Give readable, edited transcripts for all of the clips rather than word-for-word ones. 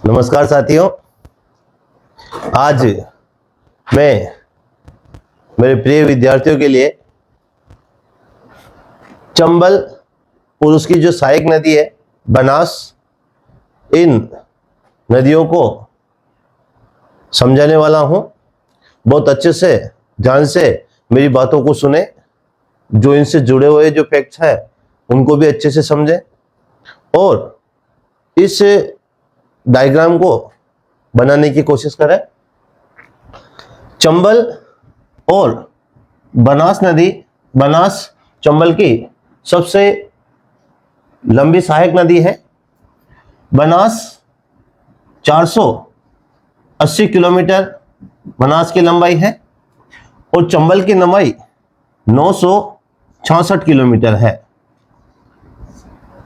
नमस्कार साथियों, आज मैं मेरे प्रिय विद्यार्थियों के लिए चंबल और उसकी जो सहायक नदी है बनास, इन नदियों को समझाने वाला हूं। बहुत अच्छे से ध्यान से मेरी बातों को सुने, जो इनसे जुड़े हुए जो फैक्ट्स है उनको भी अच्छे से समझें और इस डायग्राम को बनाने की कोशिश करें। चंबल और बनास नदी, बनास चंबल की सबसे लंबी सहायक नदी है। बनास 480 किलोमीटर बनास की लंबाई है और चंबल की लंबाई 966 किलोमीटर है।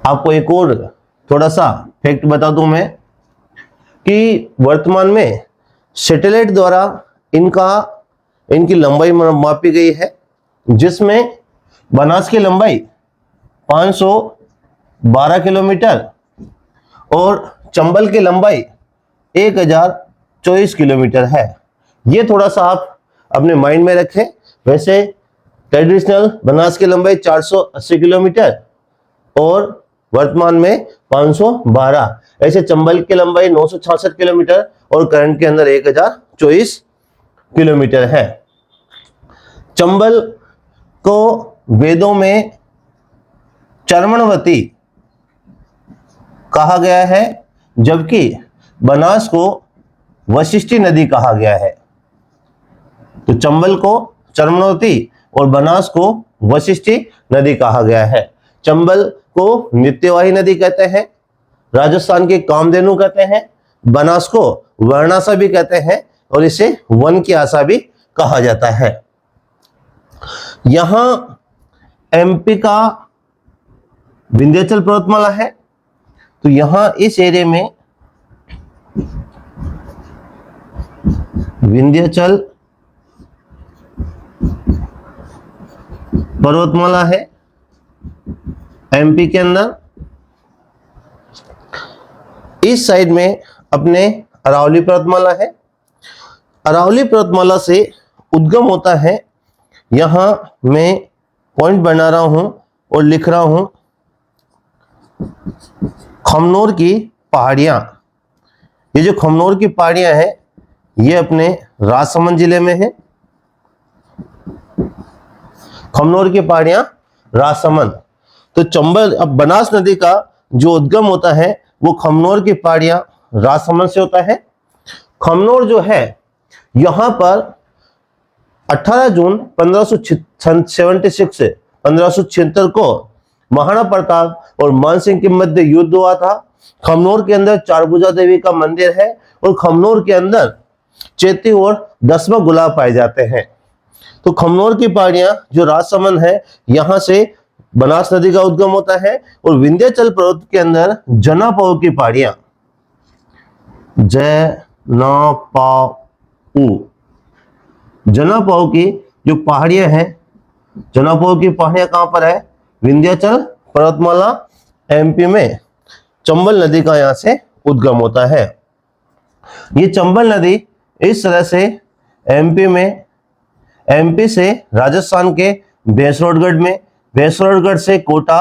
आपको एक और थोड़ा सा फैक्ट बता दूं मैं कि वर्तमान में सैटेलाइट द्वारा इनकी लंबाई मापी गई है, जिसमें बनास की लंबाई 512 किलोमीटर और चंबल की लंबाई 1024 किलोमीटर है। ये थोड़ा सा आप अपने माइंड में रखें। वैसे ट्रेडिशनल बनास की लंबाई 480 किलोमीटर और वर्तमान में 512, ऐसे चंबल की लंबाई 966 किलोमीटर और करंट के अंदर 1024 किलोमीटर है। चंबल को वेदों में चर्मणवती कहा गया है, जबकि बनास को वशिष्ठी नदी कहा गया है। तो चंबल को चर्मणवती और बनास को वशिष्ठी नदी कहा गया है। चंबल को नित्यवाही नदी कहते हैं, राजस्थान के कामधेनु कहते हैं, बनास को वर्णासा भी कहते हैं और इसे वन की आशा भी कहा जाता है। यहां एमपी का विंध्याचल पर्वतमाला है, तो यहां इस एरिया में विंध्याचल पर्वतमाला है एमपी के अंदर। इस साइड में अपने अरावली पर्वतमाला है। अरावली पर्वतमाला से उद्गम होता है, यहां मैं पॉइंट बना रहा हूं और लिख रहा हूं खमनोर की पहाड़ियां। ये जो खमनोर की पहाड़ियां हैं ये अपने राजसमंद जिले में है। खमनोर की पहाड़ियां राजसमंद। तो चंबल, अब बनास नदी का जो उद्गम होता है वो खमनोर की पहाड़ियां राजसमंद से होता है। खमनोर जो है यहां पर 18 जून 1576 से 1576 को महाराणा प्रताप और मानसिंह के मध्य युद्ध हुआ था। खमनोर के अंदर चारभुजा देवी का मंदिर है और खमनोर के अंदर चैती और 10वां गुलाब पाए जाते हैं। तो खमनोर की पहाड़ियां जो राजसमंद है, यहां से बनास नदी का उद्गम होता है। और विंध्याचल पर्वत के अंदर जनापाऊ की पहाड़ियां, जनापाऊ की जो पहाड़ियां हैं, जनापाऊ की पहाड़ियां कहां पर है? विंध्याचल पर्वतमाला एमपी में चंबल नदी का यहां से उद्गम होता है। ये चंबल नदी इस तरह से एमपी से राजस्थान के भैंसरोडगढ़ में, भैंसरोडगढ़ से कोटा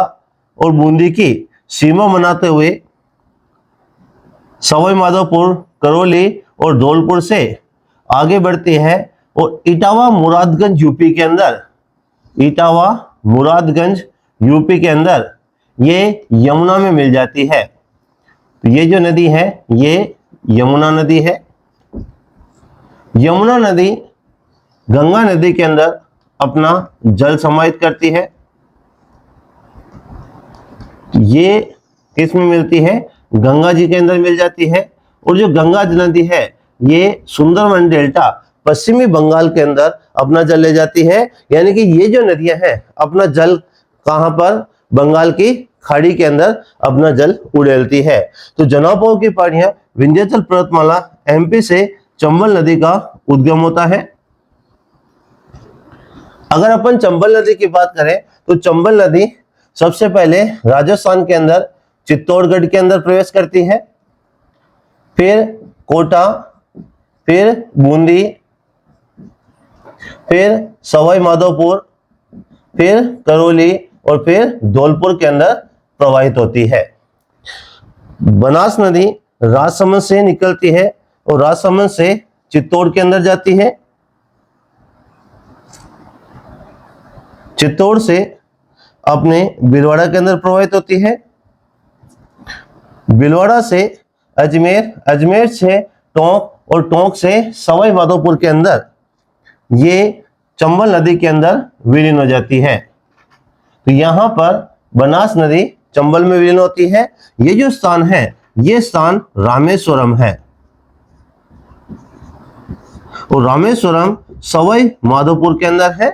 और बूंदी की सीमा बनाते हुए सवाई माधोपुर, करौली और धौलपुर से आगे बढ़ती है और इटावा मुरादगंज यूपी के अंदर, इटावा मुरादगंज यूपी के अंदर ये यमुना में मिल जाती है। तो ये जो नदी है ये यमुना नदी है। यमुना नदी गंगा नदी के अंदर अपना जल समाहित करती है। ये किसमें मिलती है? गंगा जी के अंदर मिल जाती है। और जो गंगा नदी है ये सुंदरवन डेल्टा पश्चिमी बंगाल के अंदर अपना जल ले जाती है। यानी कि ये जो नदियां हैं अपना जल कहां पर? बंगाल की खाड़ी के अंदर अपना जल उड़ेलती है। तो जनापाऊ की पहाड़ियां विंध्याचल पर्वतमाला एमपी से चंबल नदी का उद्गम होता है। अगर अपन चंबल नदी की बात करें तो चंबल नदी सबसे पहले राजस्थान के अंदर चित्तौड़गढ़ के अंदर प्रवेश करती है। फिर कोटा, फिर बूंदी, फिर सवाई माधोपुर, फिर करौली और फिर धौलपुर के अंदर प्रवाहित होती है। बनास नदी राजसमंद से निकलती है और राजसमंद से चित्तौड़ के अंदर जाती है, चित्तौड़ से अपने भीलवाड़ा के अंदर प्रवाहित होती है, भीलवाड़ा से अजमेर, अजमेर से टोंक और टोंक से सवाई माधोपुर के अंदर ये चंबल नदी के अंदर विलीन हो जाती है। तो यहां पर बनास नदी चंबल में विलीन होती है। ये जो स्थान है ये स्थान रामेश्वरम है और रामेश्वरम सवाई माधोपुर के अंदर है।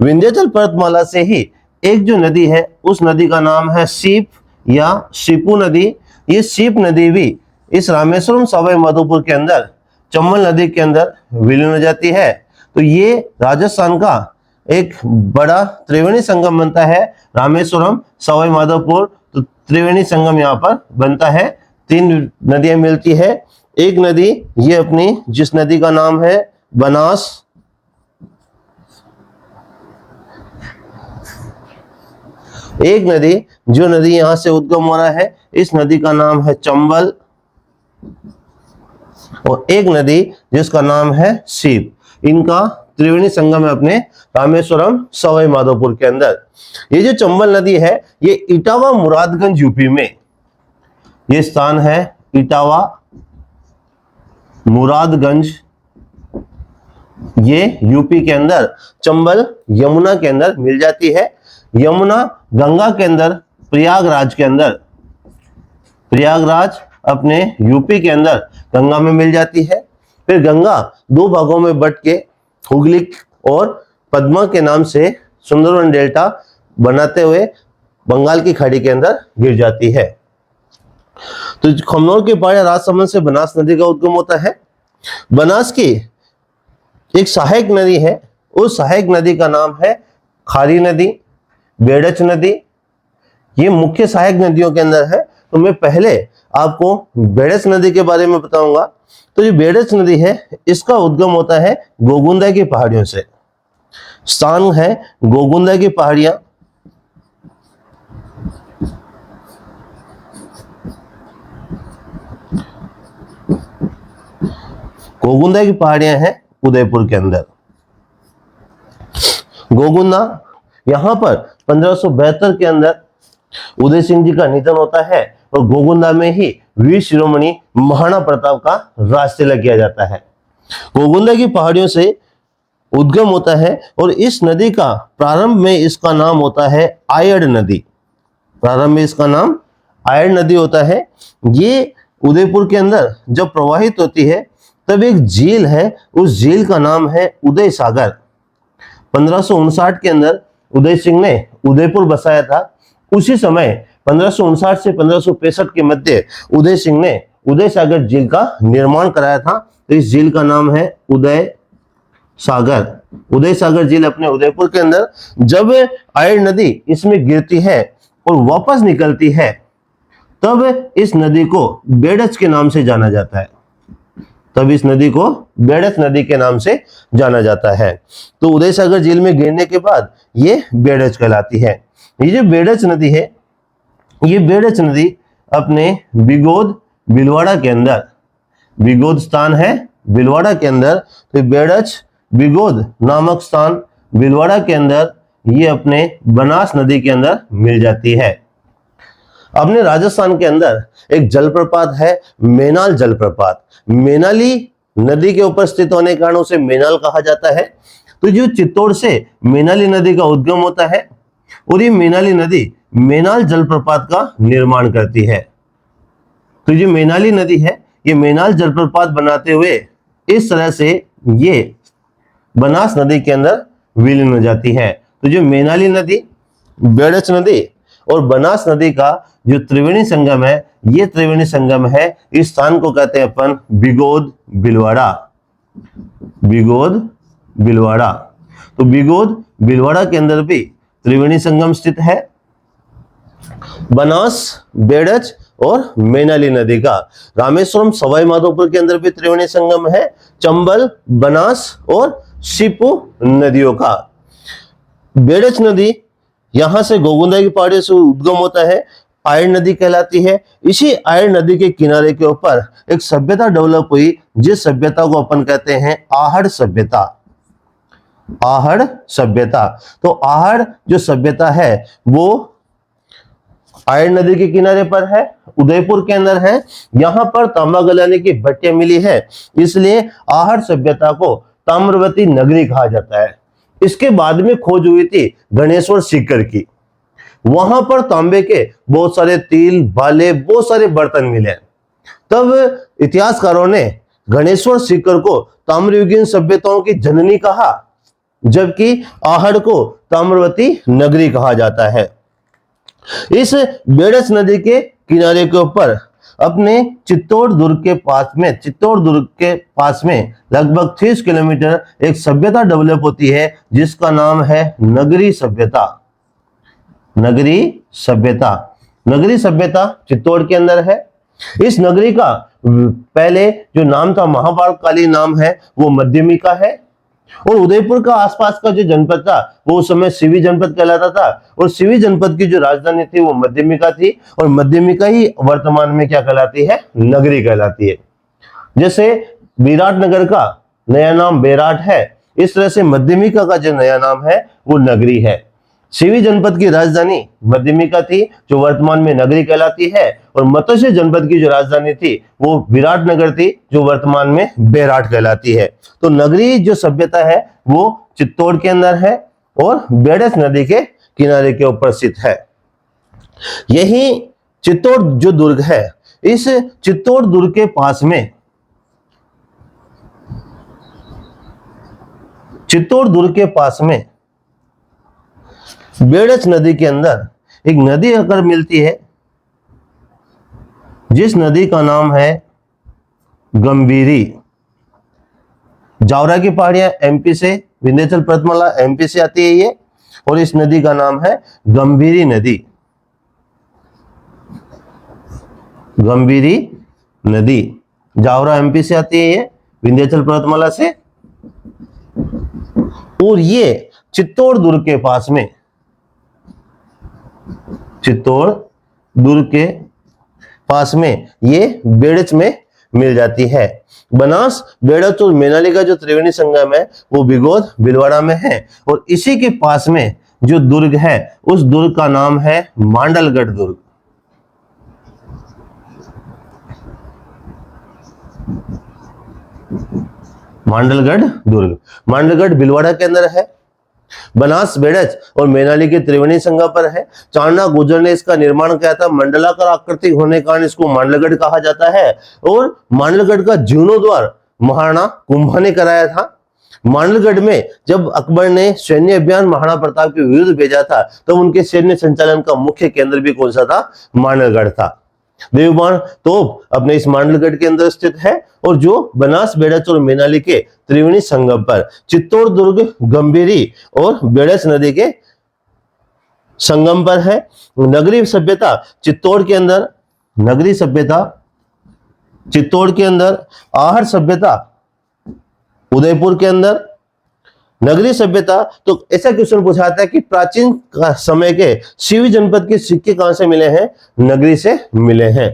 विंध्याचल पर्वतमाला से ही एक जो नदी है उस नदी का नाम है सीप या सीपू नदी। ये सीप नदी भी इस रामेश्वरम सवाई माधोपुर के अंदर चंबल नदी के अंदर विलीन हो जाती है। तो ये राजस्थान का एक बड़ा त्रिवेणी संगम बनता है, रामेश्वरम सवाई माधोपुर। तो त्रिवेणी संगम यहाँ पर बनता है, 3 नदियां मिलती है। एक नदी ये अपनी जिस नदी का नाम है बनास, एक नदी जो नदी यहां से उद्गम हो रहा है इस नदी का नाम है चंबल और एक नदी जिसका नाम है सीप। इनका त्रिवेणी संगम है अपने रामेश्वरम सवाई माधोपुर के अंदर। ये जो चंबल नदी है ये इटावा मुरादगंज यूपी में, ये स्थान है इटावा मुरादगंज, ये यूपी के अंदर चंबल यमुना के अंदर मिल जाती है। यमुना गंगा के अंदर प्रयागराज के अंदर, प्रयागराज अपने यूपी के अंदर गंगा में मिल जाती है। फिर गंगा 2 भागों में बट के हुगली और पद्मा के नाम से सुंदरवन डेल्टा बनाते हुए बंगाल की खाड़ी के अंदर गिर जाती है। तो खमनोर के पहाड़ी राजसमंद से बनास नदी का उद्गम होता है। बनास की एक सहायक नदी है, उस सहायक नदी का नाम है खारी नदी, बेड़च नदी। ये मुख्य सहायक नदियों के अंदर है। तो मैं पहले आपको बेड़च नदी के बारे में बताऊंगा। तो ये बेड़च नदी है इसका उद्गम होता है गोगुंदा की पहाड़ियों से। स्थान है गोगुंदा की पहाड़ियां, गोगुंदा की पहाड़ियां हैं उदयपुर के अंदर। गोगुंदा यहां पर 1572 के अंदर उदय सिंह जी का निधन होता है और गोगुंदा में ही वीर शिरोमणि महाराणा प्रताप का राज तिलक किया जाता है। गोगुंदा की पहाड़ियों से उद्गम होता है और इस नदी का प्रारंभ में इसका नाम होता है आयड़ नदी। प्रारंभ में इसका नाम आयड़ नदी होता है। ये उदयपुर के अंदर जब प्रवाहित होती है तब एक झील है, उस झील का नाम है उदय सागर। 1559 के अंदर उदय सिंह ने उदयपुर बसाया था। उसी समय 1559 से 1565 के मध्य उदय सिंह ने उदय सागर झील का निर्माण कराया था। तो इस झील का नाम है उदय सागर। उदय सागर झील अपने उदयपुर के अंदर। जब आयड़ नदी इसमें गिरती है और वापस निकलती है तब इस नदी को बेड़च के नाम से जाना जाता है। तब इस नदी को बेड़च नदी के नाम से जाना जाता है। तो उदय सागर झील में गिरने के बाद ये बेड़च कहलाती है। ये जो बेड़च नदी है ये बेड़च नदी अपने बिगोद भीलवाड़ा के अंदर, बिगोद स्थान है भीलवाड़ा के अंदर, तो बेड़च बिगोद नामक स्थान भीलवाड़ा के अंदर ये अपने बनास नदी के अंदर मिल जाती है। अपने राजस्थान के अंदर एक जलप्रपात है मेनाल जलप्रपात। मेनाली नदी के ऊपर स्थित होने के कारण उसे मेनाल कहा जाता है। तो जो चित्तौड़ से मेनाली नदी का उद्गम होता है और ये मेनाली नदी मेनाल जलप्रपात का निर्माण करती है। तो जो मेनाली नदी है ये मेनाल जलप्रपात बनाते हुए इस तरह से ये बनास नदी के अंदर विलीन हो जाती है। तो जो मेनाली नदी, बेड़च नदी और बनास नदी का जो त्रिवेणी संगम है ये त्रिवेणी संगम है। इस स्थान को कहते हैं अपन बिगोद भीलवाड़ा, बिगोद भीलवाड़ा। तो बिगोद भीलवाड़ा के अंदर भी त्रिवेणी संगम स्थित है। बनास, बेड़च और मैनाली नदी का। रामेश्वरम सवाई माधोपुर के अंदर भी त्रिवेणी संगम है, चंबल, बनास और शिपू नदियों का। बेड़च नदी यहां से गोगुंदा की पहाड़ियों से उद्गम होता है, आयर नदी कहलाती है। इसी आयर नदी के किनारे के ऊपर एक सभ्यता डेवलप हुई, जिस सभ्यता को अपन कहते हैं आहड़ सभ्यता। आहड़ सभ्यता। तो आहड़ जो सभ्यता है वो आयर नदी के किनारे पर है, उदयपुर के अंदर है। यहां पर तांबा गलाने की भट्टियां मिली है, इसलिए आहड़ सभ्यता को ताम्रवती नगरी कहा जाता है। इसके बाद में खोज हुई थी गणेश्वर सीकर की। वहां पर तांबे के बहुत सारे तिल, भाले, बहुत सारे बर्तन मिले। तब इतिहासकारों ने गणेश्वर सीकर को ताम्रयुगीन सभ्यताओं की जननी कहा, जबकि आहड़ को ताम्रवती नगरी कहा जाता है। इस बेड़च नदी के किनारे के ऊपर अपने चित्तौड़ दुर्ग के पास में लगभग 30 किलोमीटर एक सभ्यता डेवलप होती है, जिसका नाम है नगरी सभ्यता। नगरी सभ्यता। नगरी सभ्यता चित्तौड़ के अंदर है। इस नगरी का पहले जो नाम था, महाभारतकालीन नाम है, वो मध्यमिका है। और उदयपुर का आसपास का जो जनपद था वो उस समय सिवी जनपद कहलाता था, और सिवी जनपद की जो राजधानी थी वो मध्यमिका थी, और मध्यमिका ही वर्तमान में क्या कहलाती है? नगरी कहलाती है। जैसे विराटनगर का नया नाम बेराट है, इस तरह से मध्यमिका का जो नया नाम है वो नगरी है। सिवी जनपद की राजधानी मध्यमिका थी, जो वर्तमान में नगरी कहलाती है, और मत्स्य जनपद की जो राजधानी थी वो विराटनगर थी, जो वर्तमान में बेराट कहलाती है। तो नगरी जो सभ्यता है वो चित्तौड़ के अंदर है और बेड़च नदी के किनारे के ऊपर स्थित है। यही चित्तौड़ जो दुर्ग है, इस चित्तौड़ दुर्ग के पास में, चित्तौड़ दुर्ग के पास में बेड़च नदी के अंदर एक नदी आकर मिलती है, जिस नदी का नाम है गंभीरी। जावरा की पहाड़ियां एमपी से, विंध्याचल पर्वतमाला एमपी से आती है ये, और इस नदी का नाम है गंभीरी नदी। गंभीरी नदी जावरा एमपी से आती है ये, विंध्याचल पर्वतमाला से, और ये चित्तौड़ दुर्ग के पास में, चित्तौड़ दुर्ग के पास में ये बेड़च में मिल जाती है। बनास, बेड़च और मैनाली का जो त्रिवेणी संगम है वो बिगोद भीलवाड़ा में है, और इसी के पास में जो दुर्ग है उस दुर्ग का नाम है मांडलगढ़ दुर्ग। मांडलगढ़ दुर्ग। मांडलगढ़ भीलवाड़ा के अंदर है। बनास, बेड़च और मैनाली के त्रिवेणी संगम पर है। चाणना गुर्जर ने इसका निर्माण किया था। मंडलाकार आकृति होने के कारण इसको मांडलगढ़ कहा जाता है, और मांडलगढ़ का जीर्णोद्वार महाराणा कुंभा ने कराया था। मांडलगढ़ में जब अकबर ने सैन्य अभियान महाराणा प्रताप के विरुद्ध भेजा था, तो उनके सैन्य संचालन का मुख्य केंद्र भी कौन सा था? मांडलगढ़ था। देवबाण तोप अपने इस मांडलगढ़ के अंदर स्थित है, और जो बनास, बेड़च और मैनाली के त्रिवेणी संगम पर चित्तौड़ दुर्ग, गंभीरी और बेड़च नदी के संगम पर है। नगरी सभ्यता चित्तौड़ के अंदर, नगरी सभ्यता चित्तौड़ के अंदर, आहड़ सभ्यता उदयपुर के अंदर। नगरी सभ्यता, तो ऐसा क्वेश्चन पूछाता है कि प्राचीन समय के सिवी जनपद के सिक्के कहां से मिले हैं? नगरी से मिले हैं।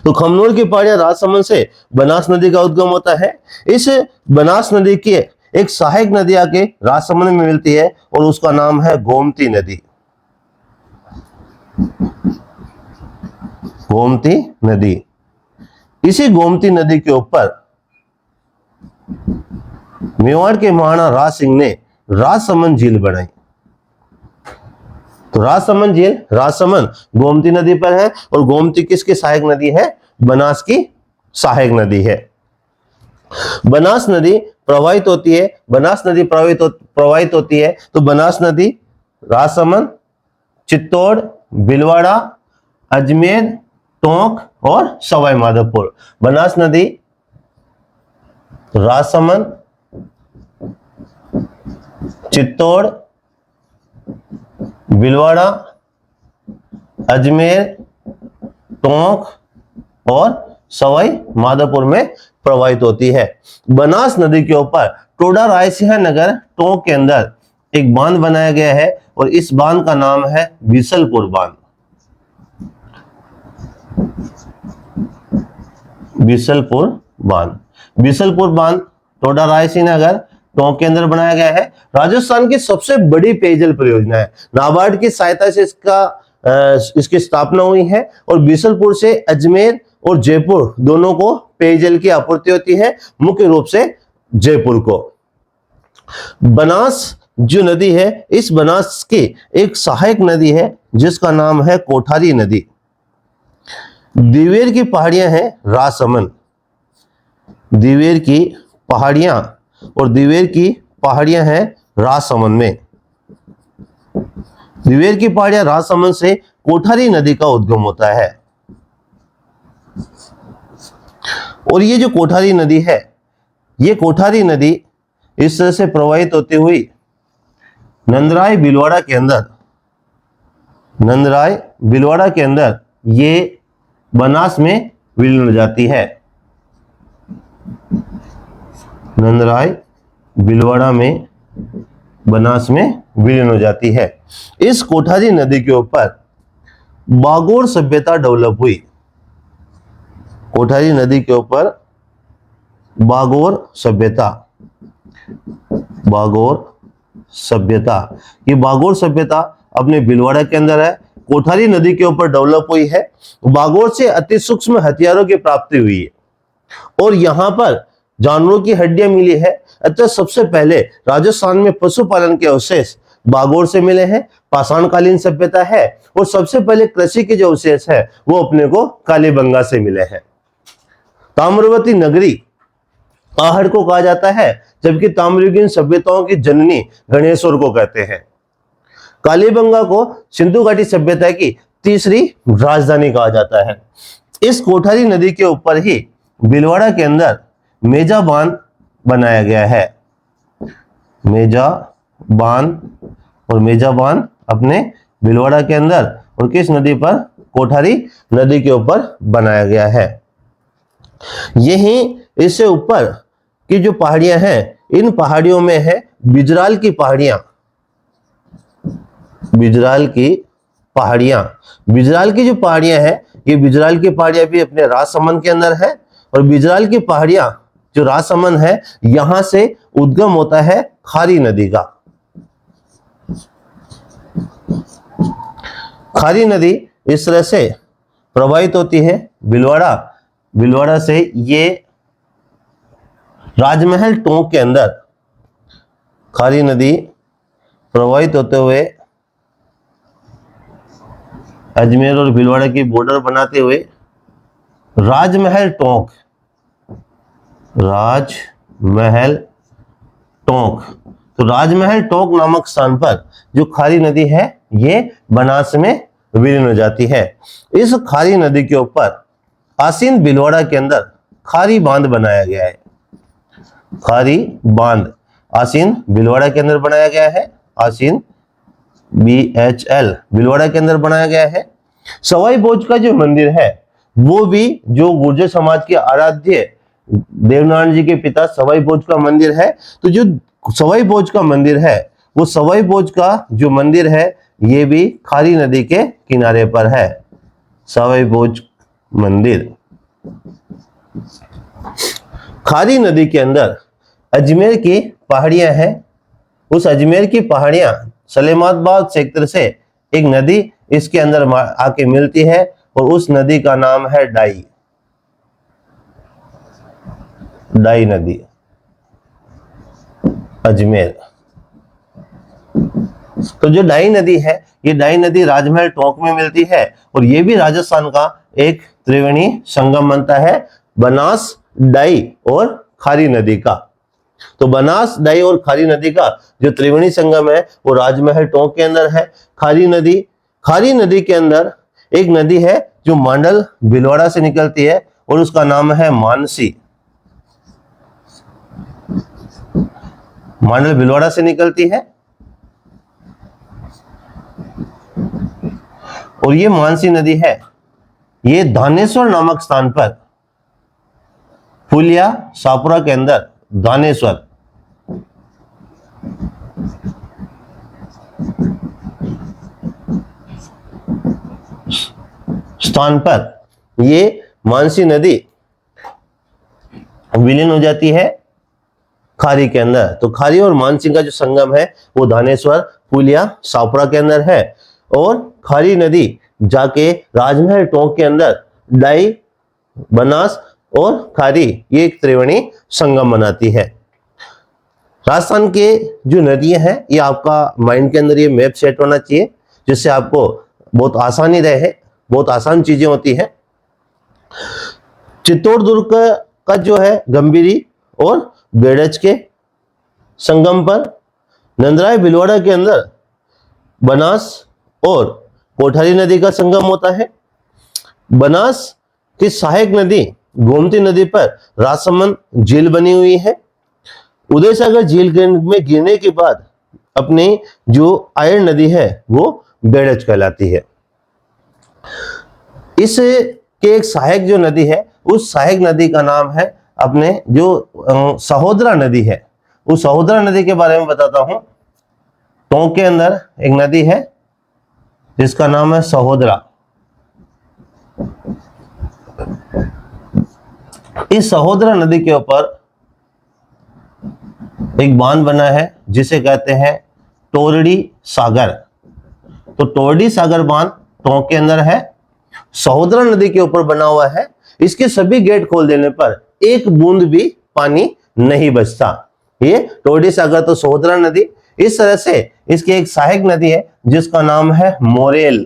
तो खमनोर की पहाड़ियां राजसमंद से बनास नदी का उद्गम होता है। इस बनास नदी की एक सहायक नदी आके राजसमंद में मिलती है, और उसका नाम है गोमती नदी। गोमती नदी। इसी गोमती नदी के ऊपर मेवाड़ के महाराणा राज सिंह ने राजसमंद झील बनाई। तो राजसमंद झील, राजसमंद गोमती नदी पर है, और गोमती किसकी सहायक नदी है? बनास की सहायक नदी है। बनास नदी प्रवाहित होती है, बनास नदी प्रवाहित होती है, तो बनास नदी राजसमंद, चित्तौड़, भीलवाड़ा, अजमेर, टोंक और सवाई माधोपुर। बनास नदी राजसमंद, चित्तौड़, भीलवाड़ा, अजमेर, टोंक और सवाई माधोपुर में प्रवाहित होती है। बनास नदी के ऊपर टोडा रायसिंह नगर टोंक के अंदर एक बांध बनाया गया है और इस बांध का नाम है बीसलपुर बांध। बीसलपुर बांध, बीसलपुर बांध टोडा रायसिंह नगर टोंक के अंदर बनाया गया है। राजस्थान की सबसे बड़ी पेयजल परियोजना है। नाबार्ड की सहायता से इसकी स्थापना हुई है और बीसलपुर से अजमेर और जयपुर दोनों को पेयजल की आपूर्ति होती है, मुख्य रूप से जयपुर को। बनास जो नदी है, इस बनास की एक सहायक नदी है जिसका नाम है कोठारी नदी। दिवेर की पहाड़ियां हैं राजसमंद, दिवेर की पहाड़ियां और दिवेर की पहाड़ियां हैं राजसमंद में। दिवेर की पहाड़ियां राजसमंद से कोठारी नदी का उद्गम होता है और ये जो कोठारी नदी है, ये कोठारी नदी इस तरह से प्रवाहित होती हुई नंदराय भीलवाड़ा के अंदर, नंदराय भीलवाड़ा के अंदर ये बनास में विलीन हो जाती है। नंदराय भीलवाड़ा में बनास में विलीन हो जाती है। इस कोठारी नदी के ऊपर बागोर सभ्यता डेवलप हुई। कोठारी नदी के ऊपर बागोर सभ्यता, बागोर सभ्यता, ये बागोर सभ्यता अपने भीलवाड़ा के अंदर है, कोठारी नदी के ऊपर डेवलप हुई है। बागोर से अति सूक्ष्म हथियारों की प्राप्ति हुई है और यहां पर जानवरों की हड्डियां मिली है। अतः सबसे पहले राजस्थान में पशुपालन के अवशेष बागोर से मिले हैं, पाषाणकालीन सभ्यता है और सबसे पहले कृषि के जो अवशेष है वो अपने को कालीबंगा से मिले हैं। ताम्रवती नगरी आहड़ को कहा जाता है, जबकि ताम्रयुगीन सभ्यताओं की जननी गणेश्वर को कहते हैं। कालीबंगा को सिंधु घाटी सभ्यता की तीसरी राजधानी कहा जाता है। इस कोठारी नदी के ऊपर ही भीलवाड़ा के अंदर मेजा बांध बनाया गया है। मेजा बांध और मेजा बांध अपने भीलवाड़ा के अंदर और किस नदी पर? कोठारी नदी के ऊपर बनाया गया है। यही इससे ऊपर की जो पहाड़ियां हैं, इन पहाड़ियों में है बिजराल की पहाड़ियां। बिजराल की पहाड़ियां, बिजराल की जो पहाड़ियां हैं, ये बिजराल की पहाड़ियां भी अपने राजसमंद के अंदर है और बिजराल की पहाड़ियां जो राजसमंद है, यहां से उद्गम होता है खारी नदी का। खारी नदी इस तरह से प्रवाहित होती है भीलवाड़ा, भीलवाड़ा से ये राजमहल टोंक के अंदर खारी नदी प्रवाहित होते हुए अजमेर और भीलवाड़ा की बॉर्डर बनाते हुए राजमहल टोंक, राजमहल टोंक, तो राजमहल टोंक नामक स्थान पर जो खारी नदी है ये बनास में विलीन हो जाती है। इस खारी नदी के ऊपर आसीन भीलवाड़ा के अंदर खारी बांध बनाया गया है। खारी बांध आसीन भीलवाड़ा के अंदर बनाया गया है। आसीन BHL भीलवाड़ा के अंदर बनाया गया है। सवाई भोज का जो मंदिर है वो भी जो गुर्जर समाज के आराध्य देवनारायण जी के पिता सवाई भोज का मंदिर है। तो जो सवाई भोज का मंदिर है, वो सवाई भोज का जो मंदिर है ये भी खारी नदी के किनारे पर है। सवाई भोज मंदिर खारी नदी के अंदर अजमेर की पहाड़ियां हैं। उस अजमेर की पहाड़ियां सलेमाबाद सेक्टर से एक नदी इसके अंदर आके मिलती है और उस नदी का नाम है डाई, डाई नदी, अजमेर। तो जो डाई नदी है, ये डाई नदी राजमहल टोंक में मिलती है और ये भी राजस्थान का एक त्रिवेणी संगम बनता है, बनास, डाई और खारी नदी का। तो बनास, डाई और खारी नदी का जो त्रिवेणी संगम है वो राजमहल टोंक के अंदर है। खारी नदी के अंदर एक नदी है जो मांडल भीलवाड़ा से निकलती है और उसका नाम है मानसी। मांडल भीलवाड़ा से निकलती है और ये मानसी नदी है, ये धानेश्वर नामक स्थान पर, फुलिया सापुरा के अंदर धानेश्वर स्थान पर ये मानसी नदी विलीन हो जाती है खारी के अंदर। तो खारी और मानसी का जो संगम है वो धानेश्वर फुलिया सापुरा के अंदर है, और खारी नदी जाके राजमहल टोंक के अंदर डाई, बनास और खारी ये एक त्रिवेणी संगम बनाती है। राजस्थान के जो नदियां हैं ये आपका माइंड के अंदर ये मैप सेट होना चाहिए, जिससे आपको बहुत आसानी रहे, बहुत आसान चीजें होती हैं। चित्तौड़गढ़ का जो है गंभीरी और बेड़ज के संगम पर, नंदराय भीलवाड़ा के अंदर बनास और कोठारी नदी का संगम होता है। बनास की सहायक नदी गोमती नदी पर राजसमंद झील बनी हुई है। उदय सागर झील में गिरने के बाद अपनी जो आयरन नदी है वो बेड़ज कहलाती है। इस के एक सहायक जो नदी है, उस सहायक नदी का नाम है अपने जो सहोदरा नदी है। उस सहोदरा नदी के बारे में बताता हूं। टोंक के अंदर एक नदी है जिसका नाम है सहोदरा। इस सहोदरा नदी के ऊपर एक बांध बना है जिसे कहते हैं टोरडी सागर। तो टोरडी सागर बांध टोंक के अंदर है, सहोदरा नदी के ऊपर बना हुआ है। इसके सभी गेट खोल देने पर एक बूंद भी पानी नहीं बचता। ये टोरडी सागर तो सहोदरा नदी। इस तरह से इसकी एक सहायक नदी है जिसका नाम है मोरेल।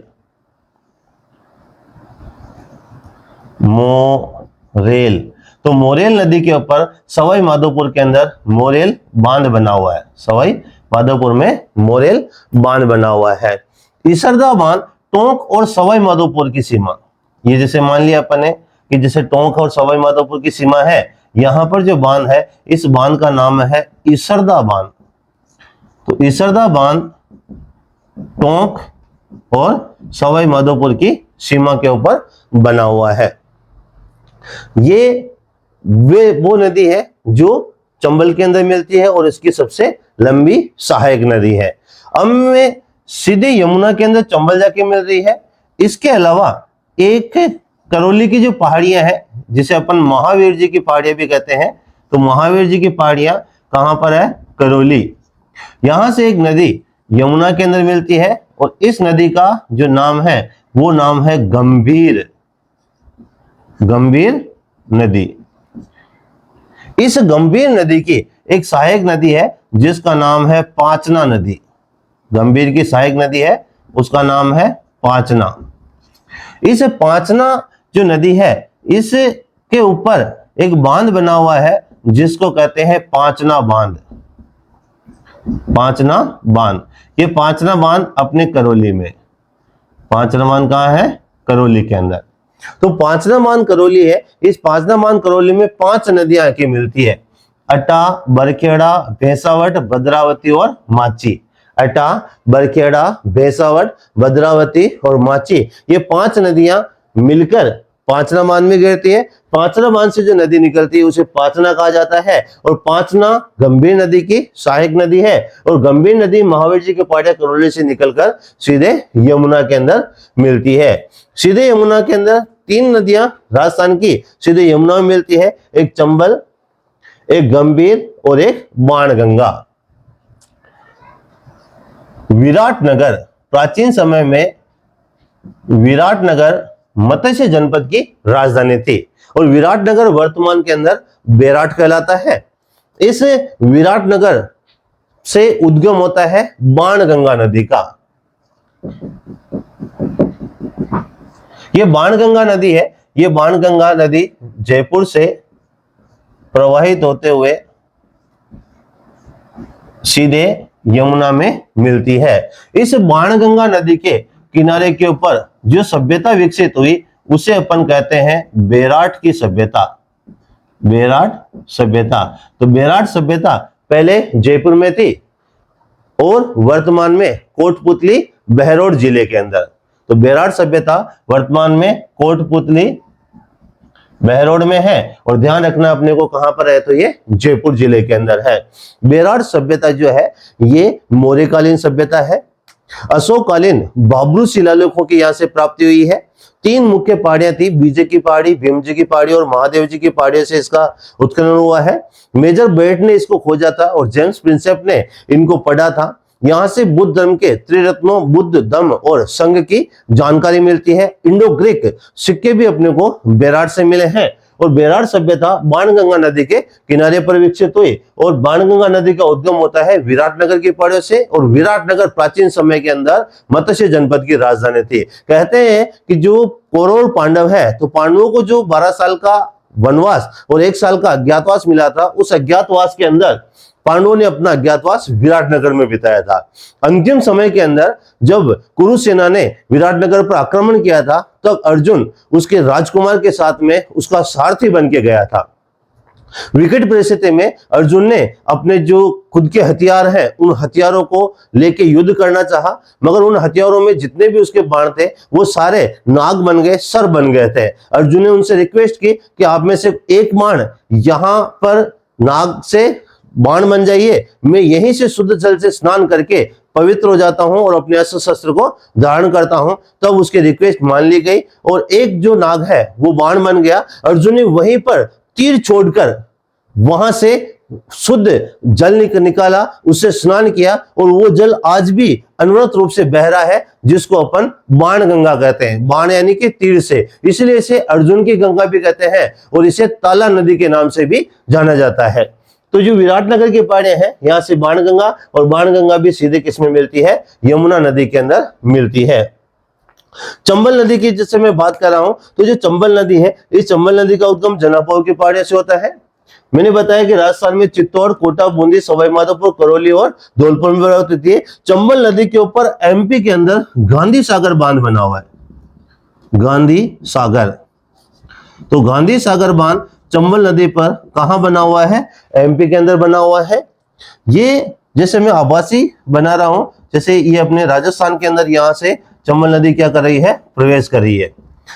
मोरेल, तो मोरेल नदी के ऊपर सवाई माधोपुर के अंदर मोरेल बांध बना हुआ है। सवाई माधोपुर में मोरेल बांध बना हुआ है। इसरदा बांध टोंक और सवाई माधोपुर की सीमा, ये जैसे मान लिया अपन ने कि जैसे टोंक और सवाई माधोपुर की सीमा है, यहां पर जो बांध है इस बांध का नाम है इसरदा बांध। तो इसरदा बांध टोंक और सवाई माधोपुर की सीमा के ऊपर बना हुआ है। ये वो नदी है जो चंबल के अंदर मिलती है और इसकी सबसे लंबी सहायक नदी है। अब में सीधे यमुना के अंदर चंबल जाके मिल रही है। इसके अलावा एक करौली की जो पहाड़ियां हैं जिसे अपन महावीर जी की पहाड़ियां भी कहते हैं, तो महावीर जी की पहाड़ियां कहां पर है? करौली। यहां से एक नदी यमुना के अंदर मिलती है और इस नदी का जो नाम है वो नाम है गंभीर। गंभीर नदी। इस गंभीर नदी की एक सहायक नदी है जिसका नाम है पांचना नदी। गंभीर की सहायक नदी है उसका नाम है पांचना। इस पांचना जो नदी है इसके ऊपर एक बांध बना हुआ है जिसको कहते हैं पांचना बांध। पांचना बांध, ये पांचना बांध अपने करौली में। पांचना बांध कहां है? करौली के अंदर। तो पांचना बांध करौली है। इस पांचना बांध करौली में 5 नदियां आके मिलती है, अटा, बरखेड़ा, भैंसावट, भद्रावती और माची। अटा, बरखेड़ा, भैंसावट, भद्रावती और माची, ये 5 नदियां मिलकर पांचना बांध में गिरती है। पांचना बांध से जो नदी निकलती है उसे पांचना कहा जाता है। और पांचना गंभीर नदी की सहायक नदी है और गंभीर नदी महावीर जी के पहाड़िया करौली से निकलकर सीधे यमुना के अंदर मिलती है। सीधे यमुना के अंदर 3 नदियां राजस्थान की सीधे यमुना में मिलती है, एक चंबल, एक गंभीर और एक बाणगंगा। विराटनगर, प्राचीन समय में विराटनगर मत्स्य जनपद की राजधानी थी और विराटनगर वर्तमान के अंदर बेराट कहलाता है। इस विराटनगर से उद्गम होता है बाणगंगा नदी का। यह बाणगंगा नदी है। यह बाणगंगा नदी जयपुर से प्रवाहित होते हुए सीधे यमुना में मिलती है। इस बाणगंगा नदी के किनारे के ऊपर जो सभ्यता विकसित हुई उसे अपन कहते हैं बेराट की सभ्यता। बेराट सभ्यता। तो बेराट सभ्यता पहले जयपुर में थी और वर्तमान में कोटपुतली, बहरोड जिले के अंदर। तो बेरार सभ्यता वर्तमान में कोटपुतली बहरोड में है और ध्यान रखना अपने को कहां पर है, तो ये जयपुर जिले के अंदर है। बेरार सभ्यता जो है ये मौर्यकालीन सभ्यता है। अशोककालीन बाबरू शिलालेखों की यहां से प्राप्ति हुई है। 3 मुख्य पहाड़ियां थी, विजय की पहाड़ी, भीम जी की पहाड़ी और महादेव जी की पहाड़ियों से इसका उत्खनन हुआ है। मेजर बेट ने इसको खोजा था और जेम्स प्रिंसेप ने इनको पढ़ा था। यहां से बुद्ध धर्म के त्रिरत्नों बुद्ध धम्म और संघ की जानकारी मिलती है। इंडो ग्रीक सिक्के भी अपने को बेरार से मिले हैं और बेरार सभ्यता बाणगंगा नदी के किनारे पर विकसित हुई और बाणगंगा नदी का उद्गम होता है विराटनगर की पहाड़ियों से और विराटनगर प्राचीन समय के अंदर मत्स्य जनपद की राजधानी थी। कहते हैं कि जो कौरव पांडव है तो पांडवों को जो 12 साल का वनवास और 1 साल का अज्ञातवास मिला था, उस अज्ञातवास के अंदर पांडवों ने अपना अज्ञातवास विराटनगर में बिताया था। अंतिम समय के अंदर जब कुरुसेना ने विराटनगर पर आक्रमण किया था तब तो अर्जुन उसके राजकुमार के साथ में उसका सारथी बन के गया था। विकट परिस्थिति में अर्जुन ने अपने जो खुद के हथियार हैं उन हथियारों को लेके युद्ध करना चाहा, मगर उन हथियारों में जितने भी उसके बाण थे वो सारे नाग बन गए, सर बन गए थे। अर्जुन ने उनसे रिक्वेस्ट की कि आप में से एक बाण यहां पर नाग से बाण बन जाइए, मैं यहीं से शुद्ध जल से स्नान करके पवित्र हो जाता हूं और अपने अस्त्र शस्त्र को धारण करता हूं। तब उसकी रिक्वेस्ट मान ली गई और एक जो नाग है वो बाण बन गया। अर्जुन ने वहीं पर तीर छोड़कर वहां से शुद्ध जल निकाला, उससे स्नान किया और वो जल आज भी अनवरत रूप से बह रहा है, जिसको अपन बाण गंगा कहते हैं। बाण यानी कि तीर से, इसलिए इसे अर्जुन की गंगा भी कहते हैं और इसे ताला नदी के नाम से भी जाना जाता है। तो जो विराटनगर की पहाड़ियां हैं यहां से बाणगंगा, और बाणगंगा भी सीधे किसमें मिलती है, यमुना नदी के अंदर मिलती है। चंबल नदी की जिससे मैं बात कर रहा हूं, तो जो चंबल नदी है, इस चंबल नदी का उद्गम जनापुर की पहाड़ियों से होता है। मैंने बताया कि राजस्थान में चित्तौड़, कोटा, बूंदी, सवाई माधोपुर, करौली और धौलपुर में होती है। चंबल नदी के ऊपर एमपी के अंदर गांधी सागर बांध बना हुआ है। गांधी सागर, तो गांधी सागर बांध चंबल नदी पर कहां बना हुआ है, एमपी के अंदर बना हुआ है। ये जैसे मैं आभासी बना रहा हूं, जैसे ये अपने राजस्थान के अंदर यहां से चंबल नदी क्या कर रही है, प्रवेश कर रही है।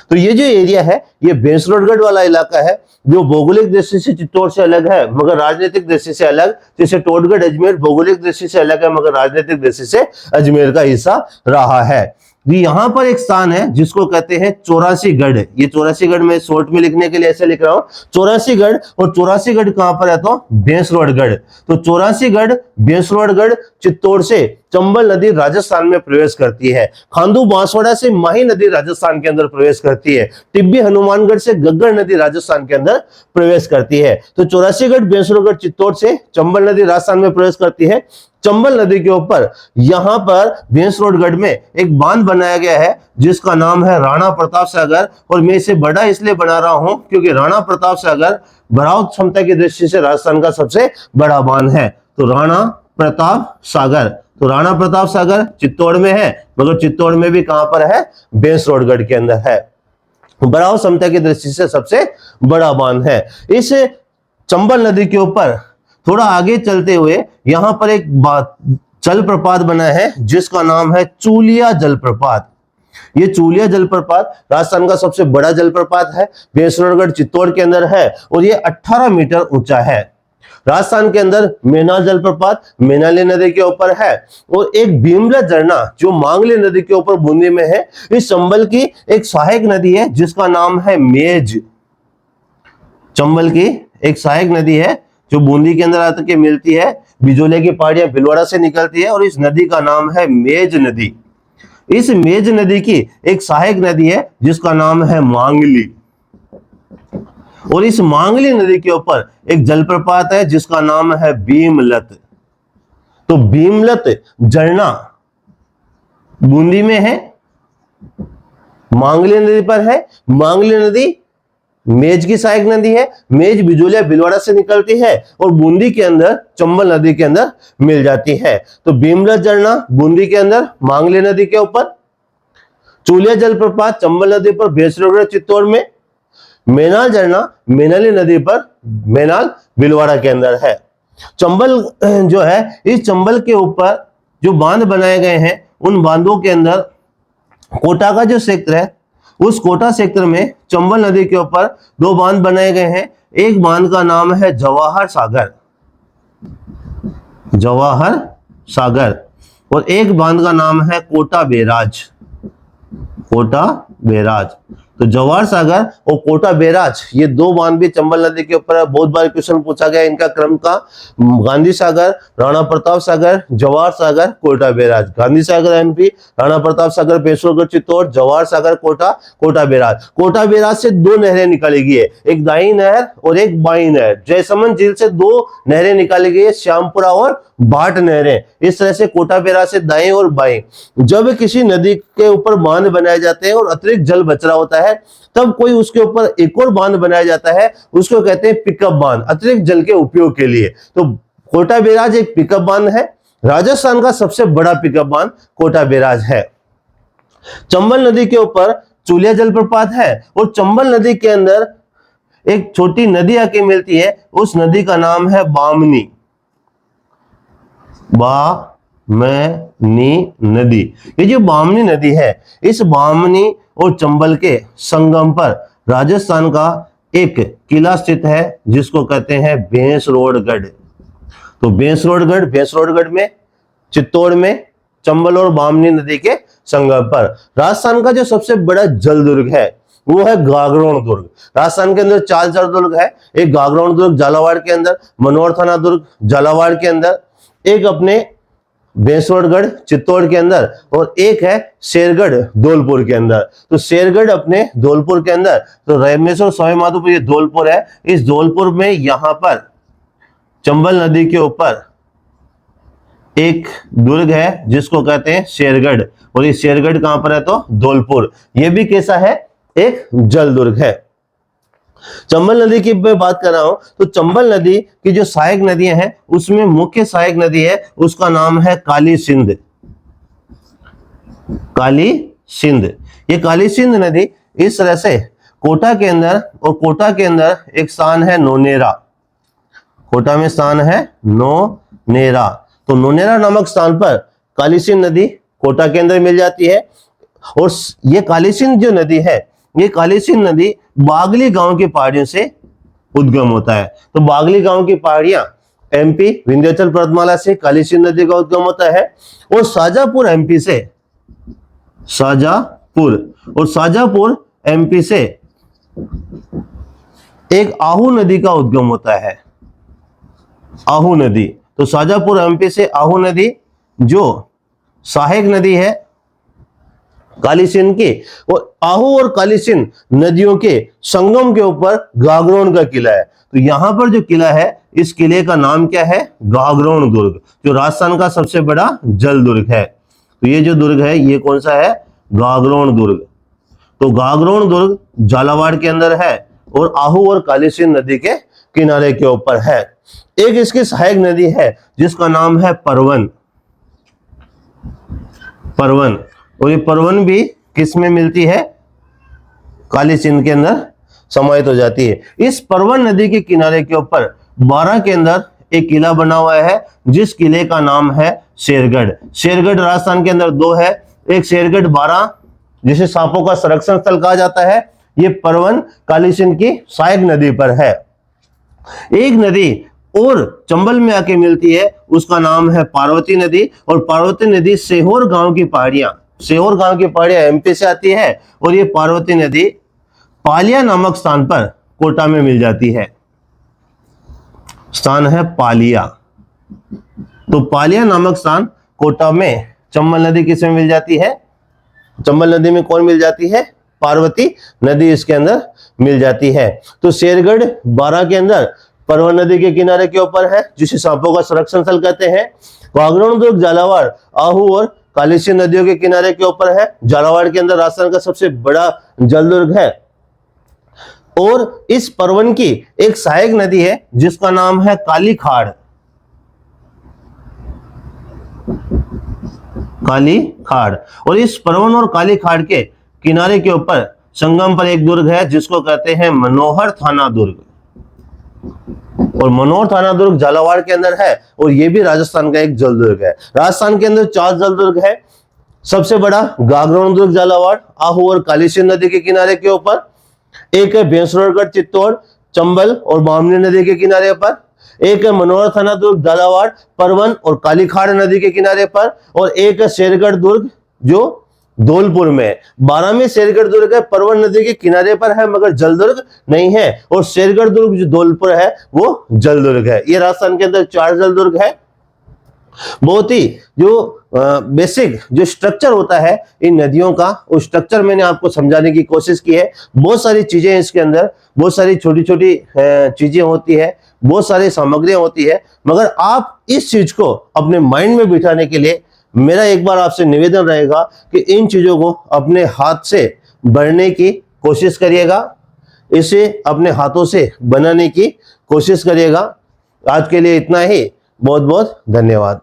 तो ये जो एरिया है ये बेंसरोडगढ़ वाला इलाका है, जो भौगोलिक दृष्टि से चित्तौड़ से अलग है मगर राजनीतिक दृष्टि से अलग। जैसे टोडगढ़ अजमेर भौगोलिक दृष्टि से अलग है मगर राजनीतिक दृष्टि से अजमेर का हिस्सा रहा है। यहां पर एक स्थान है जिसको कहते हैं 84गढ़। ये 84गढ़ में शॉर्ट में लिखने के लिए ऐसे लिख रहा हूं 84गढ़, और 84गढ़ कहां पर है, तो बेंसरोडगढ़। तो 84गढ़, बेंसरोडगढ़ चित्तौड़ से चंबल नदी राजस्थान में प्रवेश करती है। खांडू बांसवाड़ा से माही नदी राजस्थान के अंदर प्रवेश करती है। टिब्बी हनुमानगढ़ से गग्गड़ नदी राजस्थान के अंदर प्रवेश करती है। तो 84गढ़, बेंसरोडगढ़ चित्तौड़ से चंबल नदी राजस्थान में प्रवेश करती है। चंबल नदी के ऊपर यहां पर बेंसरोडगढ़ में एक बांध बनाया गया है जिसका नाम है राणा प्रताप सागर। और मैं इसे बड़ा इसलिए बना रहा हूं क्योंकि राणा प्रताप सागर भराव क्षमता की दृष्टि से राजस्थान का सबसे बड़ा बांध है। तो राणा प्रताप सागर, तो राणा प्रताप सागर चित्तौड़ में है मगर चित्तौड़ में भी कहां पर है, बेंसरोडगढ़ के अंदर है। भराव क्षमता की दृष्टि से सबसे बड़ा बांध है। इस चंबल नदी के ऊपर थोड़ा आगे चलते हुए यहां पर एक जलप्रपात बना है जिसका नाम है चूलिया जलप्रपात। ये चूलिया जलप्रपात राजस्थान का सबसे बड़ा जलप्रपात है, बेंसरोडगढ़ चित्तौड़ के अंदर है और ये 18 मीटर ऊंचा है। राजस्थान के अंदर मेनाल जलप्रपात मेनाली नदी के ऊपर है और एक भीमला झरना जो मांगली नदी के ऊपर बूंदी में है। इस चंबल की एक सहायक नदी है जिसका नाम है मेज। चंबल की एक सहायक नदी है जो बूंदी के अंदर आकर के मिलती है, बिजोले की पहाड़ियां भीलवाड़ा से निकलती है और इस नदी का नाम है मेज नदी। इस मेज नदी की एक सहायक नदी है जिसका नाम है मांगली, और इस मांगली नदी के ऊपर एक जलप्रपात है जिसका नाम है भीमलत। तो भीमलत झरना बूंदी में है, मांगली नदी पर है। मांगली नदी मेज की सहायक नदी है, मेज बिजोलिया भीलवाड़ा से निकलती है और बूंदी के अंदर चंबल नदी के अंदर मिल जाती है। तो भीमलत झरना बूंदी के अंदर मांगली नदी के ऊपर, चूलिया जलप्रपात चंबल नदी पर बेंसरोडगढ़ चित्तौड़ में, मेनाल झरना मेनाली नदी पर मेनाल भीलवाड़ा के अंदर है। चंबल जो है, इस चंबल के ऊपर जो बांध बनाए गए हैं उन बांधों के अंदर कोटा का जो क्षेत्र है, उस कोटा क्षेत्र में चंबल नदी के ऊपर 2 बांध बनाए गए हैं। एक बांध का नाम है जवाहर सागर, जवाहर सागर, और एक बांध का नाम है कोटा बैराज, कोटा बैराज। तो जवाहर सागर और कोटा बैराज, ये 2 बांध भी चंबल नदी के ऊपर है। बहुत बार क्वेश्चन पूछा गया इनका क्रम का, Gandhi Sagar, Rana Pratap Sagar, Jawahar Sagar, Kota barrage. Gandhi Sagar MP, Rana Pratap Sagar पेशोरगढ़ Chittor, Jawahar Sagar Kota, Kota barrage. Kota barrage से 2 नहरें निकाली गई है, एक दाई नहर और एक बाई नहर। जयसमंद झील से 2 नहरें निकाली गई है, श्यामपुरा और भाट नहरें। इस तरह से कोटा बैराज से दाई और बाई। जब किसी नदी के ऊपर बांध बनाए जाते हैं और अतिरिक्त जल बच रहा होता है, तब कोई उसके ऊपर एक और बांध बनाया जाता है, उसको कहते हैं पिकअप बांध, अतिरिक्त जल के उपयोग के लिए। तो कोटा बैराज एक पिकअप बांध है। राजस्थान का सबसे बड़ा पिकअप बांध कोटा बैराज है। चंबल नदी के ऊपर चूलिया जलप्रपात है, और चंबल नदी के अंदर एक छोटी नदी आके मिलती है, उस नदी का नाम है बामनी, बामनी नदी। ये जो बामनी नदी है, इस बामनी और चंबल के संगम पर राजस्थान का एक किला स्थित है, जिसको कहते हैं भैंसरोडगढ़। तो भैंसरोडगढ़ में, चित्तौड़ में, चंबल और बामनी नदी के संगम पर। राजस्थान का जो सबसे बड़ा जल दुर्ग है वो है गागरोन दुर्ग। राजस्थान के अंदर 4 जल दुर्ग है, एक गागरोन दुर्ग झालावाड़ के अंदर, मनोहर थाना दुर्ग झालावाड़ के अंदर, एक अपने भैंसरोडगढ़ चित्तौड़ के अंदर, और एक है शेरगढ़ धौलपुर के अंदर। तो शेरगढ़ अपने धौलपुर के अंदर, तो रामेश्वर स्वामी माधोपुर ये धौलपुर है। इस धौलपुर में यहां पर चंबल नदी के ऊपर एक दुर्ग है जिसको कहते हैं शेरगढ़, और ये शेरगढ़ कहां पर है? तो धौलपुर। ये भी कैसा है? एक जल दुर्ग है। चंबल नदी की मैं बात कर रहा हूं, तो चंबल नदी की जो सहायक नदियां हैं, उसमें मुख्य सहायक नदी है, उसका नाम है काली सिंध, काली सिंध। ये काली सिंध नदी इस तरह से कोटा के अंदर, और कोटा के अंदर एक स्थान है नोनेरा, कोटा में स्थान है नोनेरा। तो नोनेरा नामक स्थान पर काली सिंध नदी कोटा के अंदर मिल जाती है। और ये काली सिंध जो नदी है, ये काली सिंध नदी बागली गांव की पहाड़ियों से उद्गम होता है। तो बागली गांव की पहाड़ियां एमपी विंध्याचल पर्वतमाला से काली सिंध नदी का उद्गम होता है, और शाजापुर एमपी से, शाजापुर और शाजापुर एमपी से एक आहू नदी का उद्गम होता है, आहू नदी। तो शाजापुर एमपी से आहू नदी जो सहायक नदी है काली सिंध की, और आहू और काली सिंध नदियों के संगम के ऊपर गागरोन का किला है। तो यहां पर जो किला है, इस किले का नाम क्या है? गागरोन दुर्ग, जो राजस्थान का सबसे बड़ा जल दुर्ग है। तो ये जो दुर्ग है, ये कौन सा है? गागरोन दुर्ग। तो गागरोन दुर्ग झालावाड़ के अंदर है, और आहू और काली सिंध नदी के किनारे के ऊपर है। एक इसकी सहायक नदी है जिसका नाम है परवन, परवन। और ये परवन भी किस में मिलती है? काली सिंध के अंदर समाहित हो जाती है। इस परवन नदी के किनारे के ऊपर 12 के अंदर एक किला बना हुआ है, जिस किले का नाम है शेरगढ़। शेरगढ़ राजस्थान के अंदर 2 है, एक शेरगढ़ 12 जिसे सांपों का संरक्षण स्थल कहा जाता है, ये परवन काली सिंध की सहायक नदी पर है। एक नदी और चंबल में आके मिलती है, उसका नाम है पार्वती नदी, और पार्वती नदी सेहोर गांव की पहाड़ियां, सेहोर गांव की पहाड़ियां एमपी से आती है, और ये पार्वती नदी पालिया नामक स्थान पर कोटा में मिल जाती है। स्थान है पालिया। तो पालिया नामक स्थान कोटा में चंबल नदी किसमें मिल जाती है? चंबल नदी में कौन मिल जाती है? पार्वती नदी इसके अंदर मिल जाती है। तो शेरगढ़ 12 के अंदर परवन नदी के किनारे के ऊपर है, जिसे सांपों का संरक्षण स्थल कहते हैं। गागरोन दुर्ग झालावाड़, आहू और काली सिंध नदियों के किनारे के ऊपर है। झालावाड़ के अंदर राजस्थान का सबसे बड़ा जल दुर्ग है। और इस परवन की एक सहायक नदी है जिसका नाम है काली खाड़, काली खाड़। और इस परवन और काली खाड़ के किनारे के ऊपर संगम पर एक दुर्ग है जिसको कहते हैं मनोहर थाना दुर्ग, और मनोहर थाना दुर्ग झालावाड़ के अंदर है, और यह भी राजस्थान का एक जल दुर्ग है। राजस्थान के अंदर 4 जल दुर्ग है, सबसे बड़ा गागरोन दुर्ग झालावाड़ आहू और कालीसिंध नदी के किनारे के ऊपर, एक है बेंसरोडगढ़ चित्तौड़ चंबल और बामनी नदी के किनारे पर, एक है मनोहर थाना दुर्ग झालावाड़ परवन और कालीखाड़ नदी के किनारे पर, और एक है शेरगढ़ दुर्ग जो धौलपुर में है। 12वें शेरगढ़ दुर्ग है परवन नदी के किनारे पर है मगर जलदुर्ग नहीं है, और शेरगढ़ दुर्ग जो धौलपुर है वो जलदुर्ग है। ये राजस्थान के अंदर 4 जलदुर्ग है। बहुत ही जो बेसिक जो स्ट्रक्चर होता है इन नदियों का, उस स्ट्रक्चर मैंने आपको समझाने की कोशिश की है। बहुत सारी चीजें इसके अंदर, बहुत सारी छोटी छोटी चीजें होती है, बहुत सारी सामग्रियां होती है, मगर आप इस चीज को अपने माइंड में बिठाने के लिए मेरा एक बार आपसे निवेदन रहेगा कि इन चीजों को अपने हाथ से भरने की कोशिश करिएगा, इसे अपने हाथों से बनाने की कोशिश करिएगा। आज के लिए इतना ही। बहुत बहुत धन्यवाद।